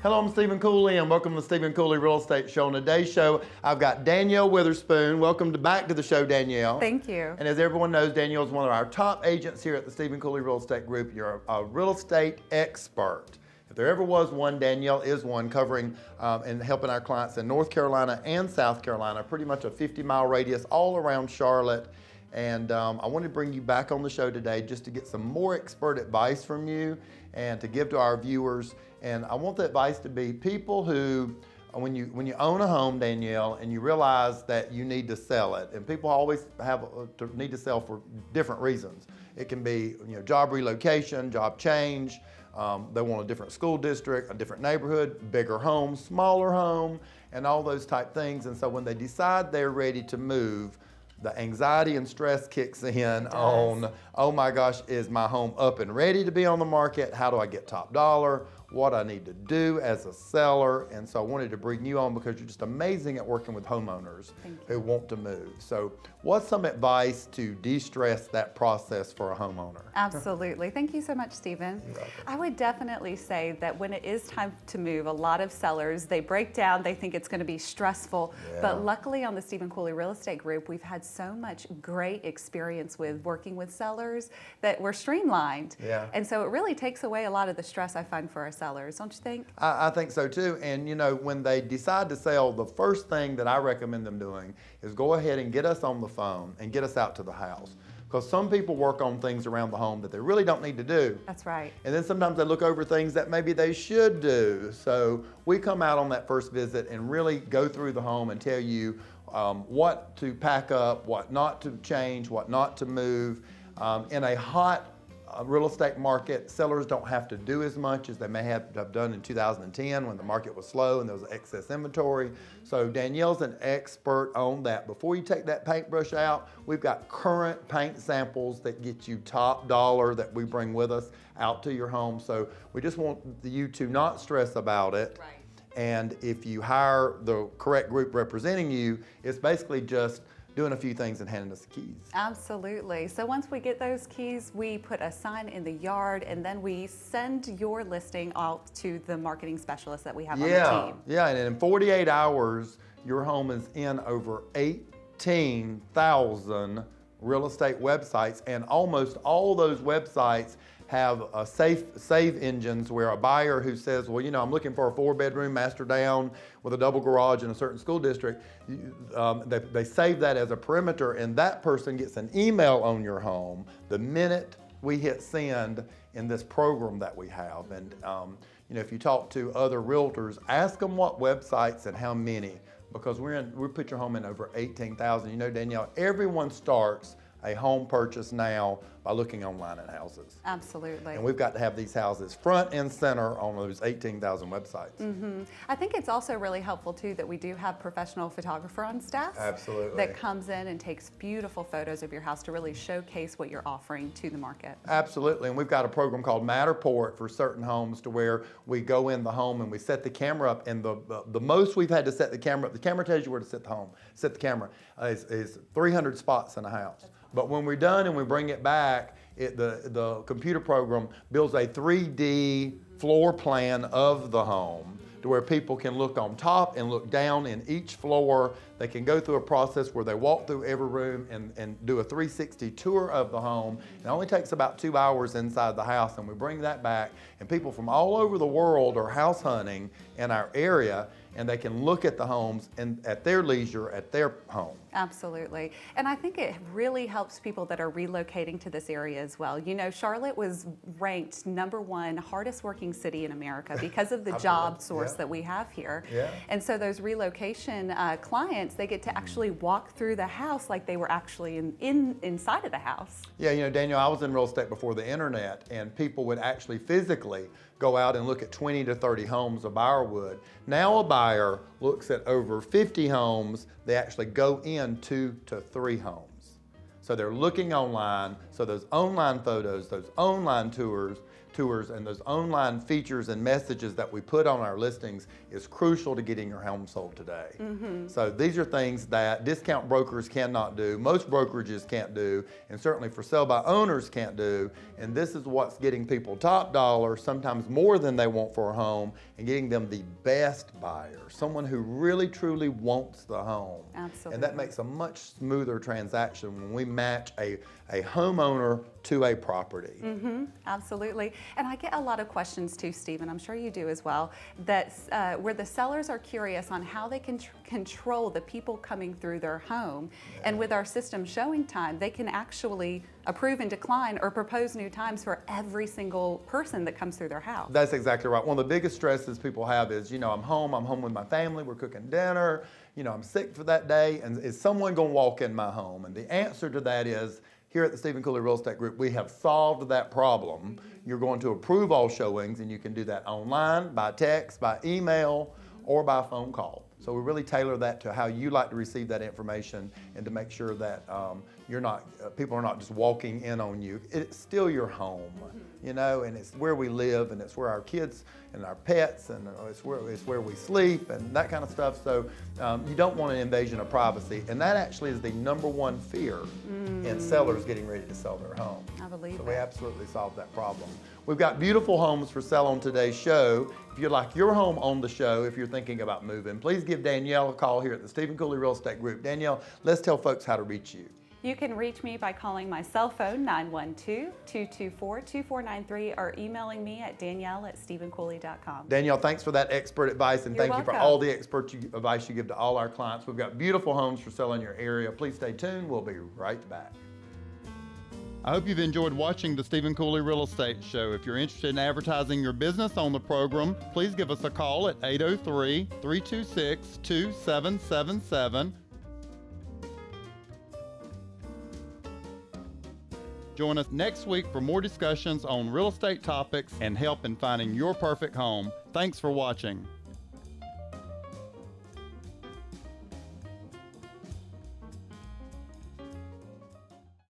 Hello, I'm Stephen Cooley, and welcome to the Stephen Cooley Real Estate Show. On today's show, I've got Danielle Witherspoon. Welcome back to the show, Danielle. Thank you. And as everyone knows, Danielle is one of our top agents here at the Stephen Cooley Real Estate Group. You're a real estate expert. If there ever was one, Danielle is one, covering and helping our clients in North Carolina and South Carolina, pretty much a 50-mile radius all around Charlotte. And I want to bring you back on the show today just to get some more expert advice from you and to give to our viewers. And I want the advice to be people who, when you own a home, Danielle, and you realize that you need to sell it, and people always need to sell for different reasons. It can be job relocation, job change. They want a different school district, a different neighborhood, bigger home, smaller home, and all those type things. And so when they decide they're ready to move, the anxiety and stress kicks in on, oh my gosh, is my home up and ready to be on the market? How do I get top dollar? What I need to do as a seller. And so I wanted to bring you on because you're just amazing at working with homeowners who want to move. So what's some advice to de-stress that process for a homeowner? Absolutely. Thank you so much, Stephen. I would definitely say that when it is time to move, a lot of sellers, they break down, they think it's going to be stressful. Yeah. But luckily on the Stephen Cooley Real Estate Group, we've had so much great experience with working with sellers that we're streamlined. Yeah. And so it really takes away a lot of the stress I find for our sellers, don't you think? I think so too. And when they decide to sell, the first thing that I recommend them doing is go ahead and get us on the phone and get us out to the house. Because some people work on things around the home that they really don't need to do. That's right. And then sometimes they look over things that maybe they should do. So we come out on that first visit and really go through the home and tell you what to pack up, what not to change, what not to move. In a hot real estate market, sellers don't have to do as much as they may have done in 2010 when the market was slow and there was excess inventory. So Danielle's an expert on that. Before you take that paintbrush out, we've got current paint samples that get you top dollar that we bring with us out to your home. So we just want you to not stress about it. Right. And if you hire the correct group representing you, it's basically just doing a few things and handing us the keys. Absolutely. So once we get those keys, we put a sign in the yard and then we send your listing out to the marketing specialist that we have on the team. Yeah, and in 48 hours, your home is in over 18,000 real estate websites, and almost all those websites have save engines where a buyer who says, well, I'm looking for a 4-bedroom master down with a double garage in a certain school district, they save that as a perimeter, and that person gets an email on your home the minute we hit send in this program that we have. And if you talk to other realtors, ask them what websites and how many, because we put your home in over 18,000. Danielle, everyone starts a home purchase now by looking online at houses. Absolutely. And we've got to have these houses front and center on those 18,000 websites. Mm-hmm. I think it's also really helpful too that we do have professional photographer on staff. Absolutely. That comes in and takes beautiful photos of your house to really showcase what you're offering to the market. Absolutely, and we've got a program called Matterport for certain homes to where we go in the home and we set the camera up, and the most we've had to set the camera up, the camera tells you where to set the camera, is 300 spots in a house. But when we're done and we bring it back, the computer program builds a 3D floor plan of the home to where people can look on top and look down in each floor. They can go through a process where they walk through every room and do a 360 tour of the home. It only takes about 2 hours inside the house, and we bring that back, and people from all over the world are house hunting in our area, and they can look at the homes and at their leisure at their home. Absolutely. And I think it really helps people that are relocating to this area as well. Charlotte was ranked #1 hardest working city in America because of the job source that we have here. Yeah. And so those relocation clients, they get to actually walk through the house like they were actually inside of the house. Yeah, Daniel, I was in real estate before the internet, and people would actually physically go out and look at 20 to 30 homes a buyer would. Now a buyer looks at over 50 homes. They actually go in 2 to 3 homes. So they're looking online. So those online photos, those online tours tours and those online features and messages that we put on our listings is crucial to getting your home sold today. So these are things that discount brokers cannot do, most brokerages can't do, and certainly for sale by owners can't do. And this is what's getting people top dollar, sometimes more than they want for a home, and getting them the best buyer, someone who really truly wants the home. Absolutely. And that makes a much smoother transaction when we match a homeowner to a property. Absolutely. And I get a lot of questions too, Stephen, I'm sure you do as well, that where the sellers are curious on how they can control the people coming through their home. And with our system showing time, they can actually approve and decline or propose new times for every single person that comes through their house. That's exactly right. One of the biggest stresses people have is, I'm home with my family, we're cooking dinner, I'm sick for that day, and is someone going to walk in my home? And the answer to that is, here at the Stephen Cooley Real Estate Group, we have solved that problem. You're going to approve all showings, and you can do that online, by text, by email, or by phone call. So we really tailor that to how you like to receive that information, and to make sure that people are not just walking in on you. It's still your home, and it's where we live, and it's where our kids and our pets, and it's where we sleep, and that kind of stuff. So you don't want an invasion of privacy, and that actually is the number one fear in sellers getting ready to sell their home. I believe So that. we absolutely solved that problem. We've got beautiful homes for sale on today's show. If you'd like your home on the show, if you're thinking about moving, please give Danielle a call here at the Stephen Cooley Real Estate Group. Danielle, let's tell folks how to reach you. You can reach me by calling my cell phone, 912-224-2493, or emailing me at danielle@stephencooley.com. Danielle, thanks for that expert advice, and You're thank you for welcome. all the expert advice you give to all our clients. We've got beautiful homes for sale in your area. Please stay tuned. We'll be right back. I hope you've enjoyed watching the Stephen Cooley Real Estate Show. If you're interested in advertising your business on the program, please give us a call at 803-326-2777. Join us next week for more discussions on real estate topics and help in finding your perfect home. Thanks for watching.